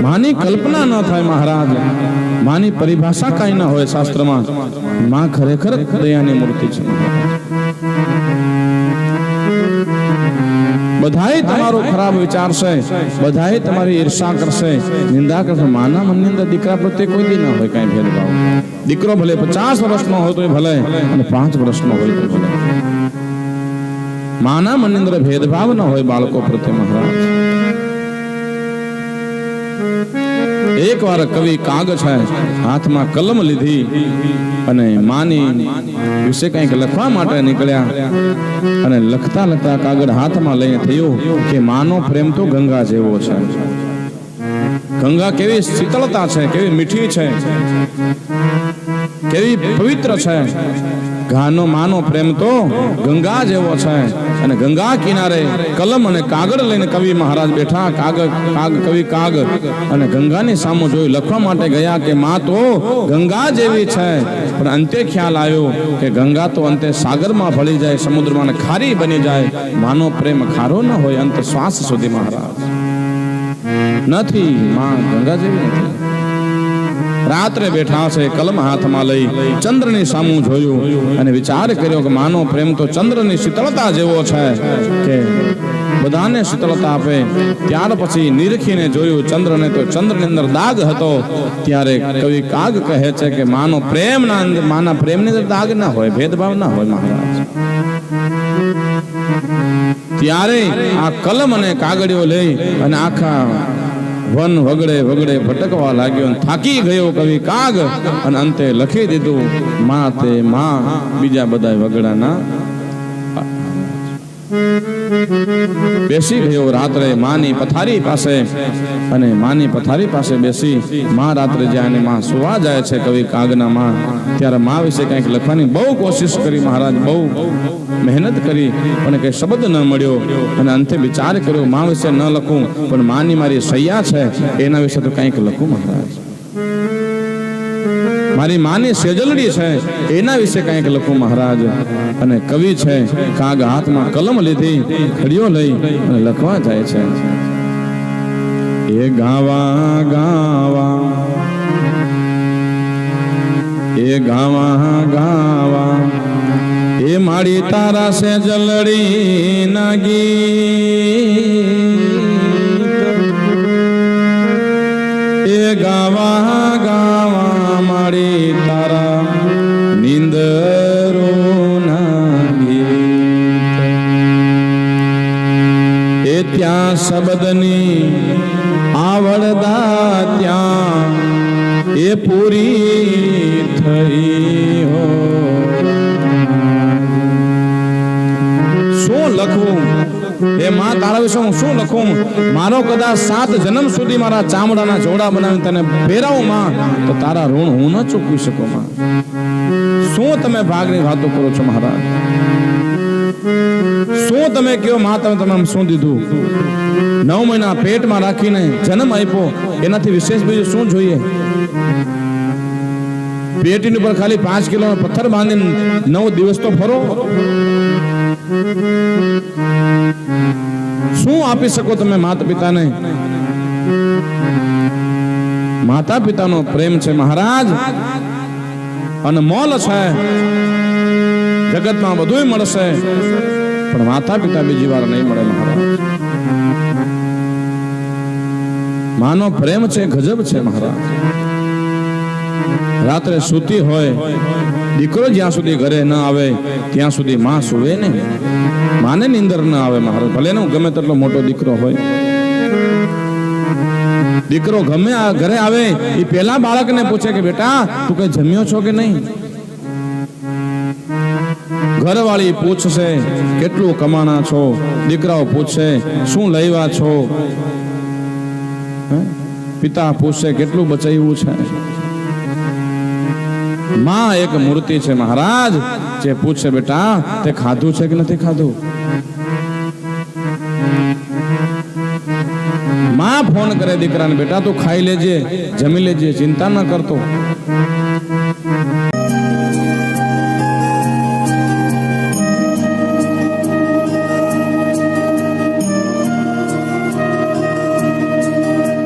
मानी कल्पना न थाय महाराज, मानी परिभाषा कई न होय शास्त्र में। मां खरेखर दयानी मूर्ति छे। बधाई तमारो खराब विचार से, बधाई तमारी ईर्षा करशे, निंदा करशे। माना मननी अंदर दीकरा प्रत्ये कोई दी न होय कई भेदभाव। दीकरो भले 50 वर्षनो होय तो भले अने 5 वर्षनो होय तो भले। माना मननी अंदर भेदभाव न होय बाळको प्रत्ये महाराज। एक बार कवि कागज है हाथ में कलम लीधी अने मानी विषे कंईक लखवा माटे निकळ्या अने लखता लखता कागज हाथ में लईने थयो के मानो प्रेम तो गंगा जेवो छे। गंगा केवी शीतलता छे, केवी मीठी छे, केवी पवित्र छे। गानो मानो प्रेम तो गंगा जेवो छे। अने गंगा किनारे कलम अने कागड़ लईने कवि महाराज बैठा। कवि कागड़ अने गंगानी सामु जोई लखवा माटे गया के मां तो गंगा जेवी छे। पण अंते ख्याल आयो के गंगा तो अंते सागर में भળી जाए, समुद्र में खारी बनी जाए। मानो प्रेम खारो न होय अंत श्वास सुधी महाराज। નથી માં ગંગા જેવી નથી। રાત્રે બેઠા છે, કલમ હાથમાં લઈ ચંદ્રની સામું જોયું અને વિચાર કર્યો કે માનો પ્રેમ તો ચંદ્રની શીતળતા જેવો છે કે બધાને શીતળતા આપે। ત્યાર પછી નિરખીને જોયું ચંદ્રને તો ચંદ્રની અંદર દાગ હતો। ત્યારે કવિ કાગ કહે છે કે માનો પ્રેમના અંદર, માના પ્રેમની અંદર દાગ ના હોય, ભેદભાવ ના હોય महाराज। ત્યારે આ કલમ અને કાગળિયો લઈ અને આખા वन वगड़े वगड़े भटकवा लाग्यो। थाकी गयो कवि काग अने अंते लखी दीधु मां ते मां, बीजा बधाय वगड़ा ना। बेसी गयो रात्रे मानी पथारी पासे अने मानी पथारी पासे बेसी मां रात्रे जाने मां सुवा जाए छे कवि कागना मां। त्यारे मां विषे कंईक लखवानी बहु कोशिश करी महाराज, बहु मेहनत करी पण कई शब्द न मळ्यो अने अंते विचार कर्यो मां विषे न लखूं पण मानी मारी सैया छे एना विषे तो कंईक लखूं महाराज। मारी मानी सेजलड़ी छे एना विषे कंईक लखूं महाराज। अने कवि छे काग हाथ में कलम लीधी, खड़ियो लई अने लखवा जाय छे। ए गावा गावा, ए गावा गावा, ए माड़ी तारा से जलड़ी ना गीत। ए गावा गावा माड़ी तारा नींदरो ना गीत। ए त्या शब्दनी आवड़दा त्या ए पूरी थई हो। शू लखूं ए मां तारा विषे हूँ शू लखूं? मारो कदाच 7 जन्म सुधी मारा चामड़ाना जोड़ा बनावी तने પહેરાવું मां तो तारा ऋण हूँ न चूकवी शकूं मां। शू तमे भागनी वातो करो छो महाराज? शू तमे कहो मां तमे शू दीधुं? 9 महीना पेट में राखीने जन्म आप्यो, एनाथी विशेष बीजું શું જોઈએ? पेटीनी पर खाली 5 किलो पत्थर बांधी 9 दिवस तो फरो। शू आपी सको तमे माता पिता ने? माता पिता नो प्रेम छे महाराज अनमोल छे। जगत में बधुय मळशे पण माता पिता बीजी वार नहीं मळे महाराज। मानो प्रेम छे गजब छे महाराज। रात्रे सूती होय, दीकरो ज्यां सुधी घरे न आवे त्यां सुधी मां सुवे ने। माने नींदर न आवे महाराज, भले ने गमे तेटलो मोटो दीकरो होय। दीकरो गमे घरे आवे ई पहेला बाळकने पूछे के बेटा तू कई जम्यो छो के नहीं? घरवाળી पूछशे કેટલું કમાણા છો? દીકરાઓ પૂછે શું લઈવા છો? पिता पूछे કેટલું બચાવ્યું છે? मां एक मूर्ति छे महाराज जे पूछे बेटा ते खाधु छे कि नहीं खाधु? मां फोन करे दीकरा ने बेटा तू खाई लेजे, जमी लेजे, चिंता न करतो।